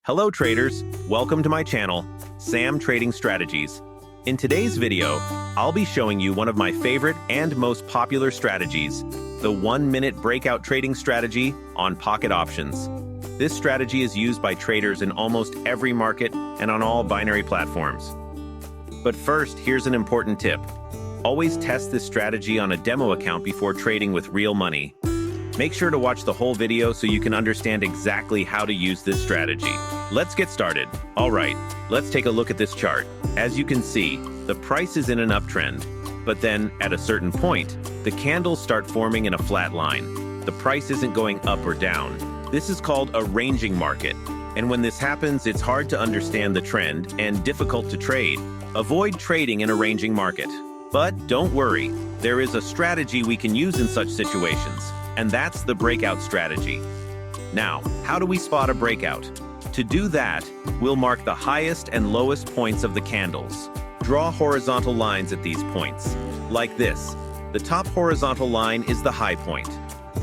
Hello traders, welcome to my channel, Sam Trading Strategies. In today's video, I'll be showing you one of my favorite and most popular strategies, the 1-minute breakout trading strategy on pocket options. This strategy is used by traders in almost every market and on all binary platforms. But first, here's an important tip. Always test this strategy on a demo account before trading with real money. Make sure to watch the whole video so you can understand exactly how to use this strategy. Let's get started. All right, let's take a look at this chart. As you can see, the price is in an uptrend, but then at a certain point, the candles start forming in a flat line. The price isn't going up or down. This is called a ranging market. And when this happens, it's hard to understand the trend and difficult to trade. Avoid trading in a ranging market. But don't worry, there is a strategy we can use in such situations, and that's the breakout strategy. Now, how do we spot a breakout? To do that, we'll mark the highest and lowest points of the candles. Draw horizontal lines at these points, like this. The top horizontal line is the high point.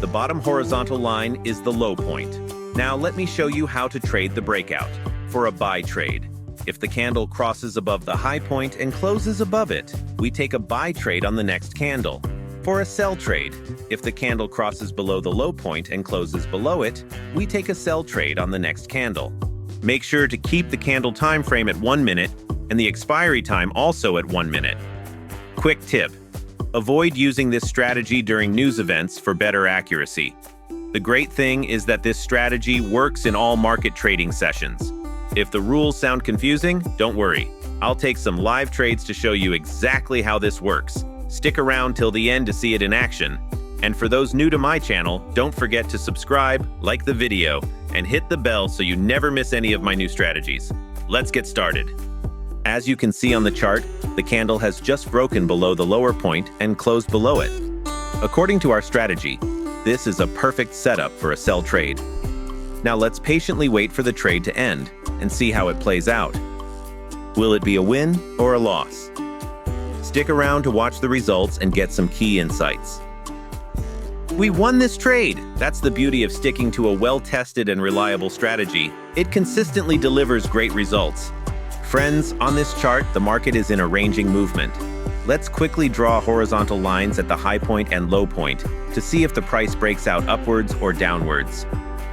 The bottom horizontal line is the low point. Now let me show you how to trade the breakout. For a buy trade, if the candle crosses above the high point and closes above it, we take a buy trade on the next candle. For a sell trade, if the candle crosses below the low point and closes below it, we take a sell trade on the next candle. Make sure to keep the candle time frame at 1 minute and the expiry time also at 1 minute. Quick tip: avoid using this strategy during news events for better accuracy. The great thing is that this strategy works in all market trading sessions. If the rules sound confusing, don't worry. I'll take some live trades to show you exactly how this works. Stick around till the end to see it in action. And for those new to my channel, don't forget to subscribe, like the video, and hit the bell so you never miss any of my new strategies. Let's get started. As you can see on the chart, the candle has just broken below the lower point and closed below it. According to our strategy, this is a perfect setup for a sell trade. Now let's patiently wait for the trade to end and see how it plays out. Will it be a win or a loss? Stick around to watch the results and get some key insights. We won this trade! That's the beauty of sticking to a well-tested and reliable strategy. It consistently delivers great results. Friends, on this chart, the market is in a ranging movement. Let's quickly draw horizontal lines at the high point and low point to see if the price breaks out upwards or downwards.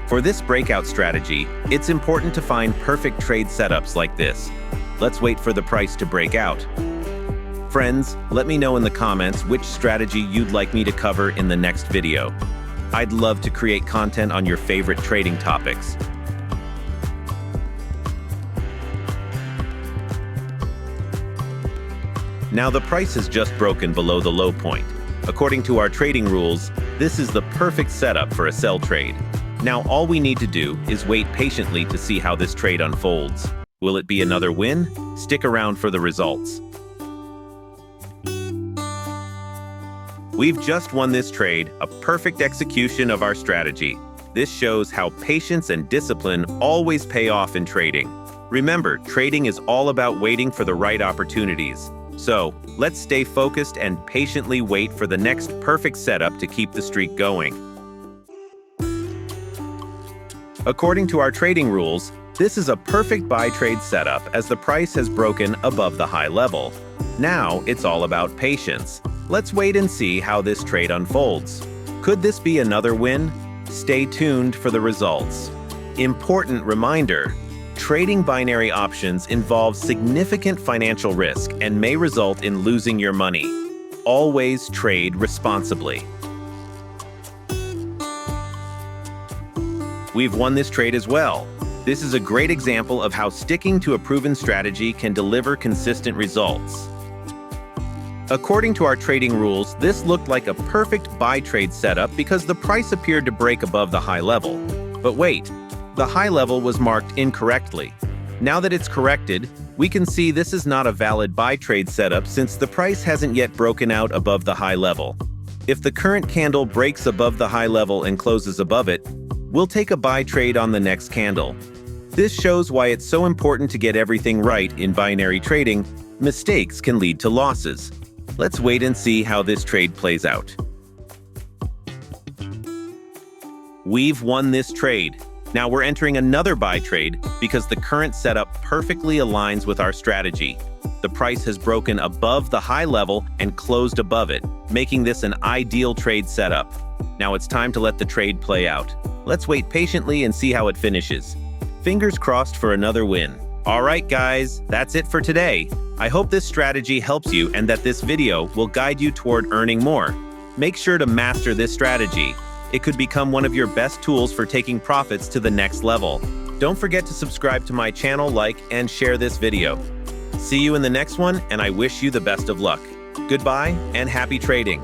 For this breakout strategy, it's important to find perfect trade setups like this. Let's wait for the price to break out. Friends, let me know in the comments which strategy you'd like me to cover in the next video. I'd love to create content on your favorite trading topics. Now the price has just broken below the low point. According to our trading rules, this is the perfect setup for a sell trade. Now all we need to do is wait patiently to see how this trade unfolds. Will it be another win? Stick around for the results. We've just won this trade, a perfect execution of our strategy. This shows how patience and discipline always pay off in trading. Remember, trading is all about waiting for the right opportunities. So, let's stay focused and patiently wait for the next perfect setup to keep the streak going. According to our trading rules, this is a perfect buy trade setup as the price has broken above the high level. Now, it's all about patience. Let's wait and see how this trade unfolds. Could this be another win? Stay tuned for the results. Important reminder: trading binary options involves significant financial risk and may result in losing your money. Always trade responsibly. We've won this trade as well. This is a great example of how sticking to a proven strategy can deliver consistent results. According to our trading rules, this looked like a perfect buy trade setup because the price appeared to break above the high level. But wait, the high level was marked incorrectly. Now that it's corrected, we can see this is not a valid buy trade setup since the price hasn't yet broken out above the high level. If the current candle breaks above the high level and closes above it, we'll take a buy trade on the next candle. This shows why it's so important to get everything right in binary trading. Mistakes can lead to losses. Let's wait and see how this trade plays out. We've won this trade. Now we're entering another buy trade because the current setup perfectly aligns with our strategy. The price has broken above the high level and closed above it, making this an ideal trade setup. Now it's time to let the trade play out. Let's wait patiently and see how it finishes. Fingers crossed for another win. All right, guys, that's it for today. I hope this strategy helps you and that this video will guide you toward earning more. Make sure to master this strategy. It could become one of your best tools for taking profits to the next level. Don't forget to subscribe to my channel, like, and share this video. See you in the next one, and I wish you the best of luck. Goodbye and happy trading.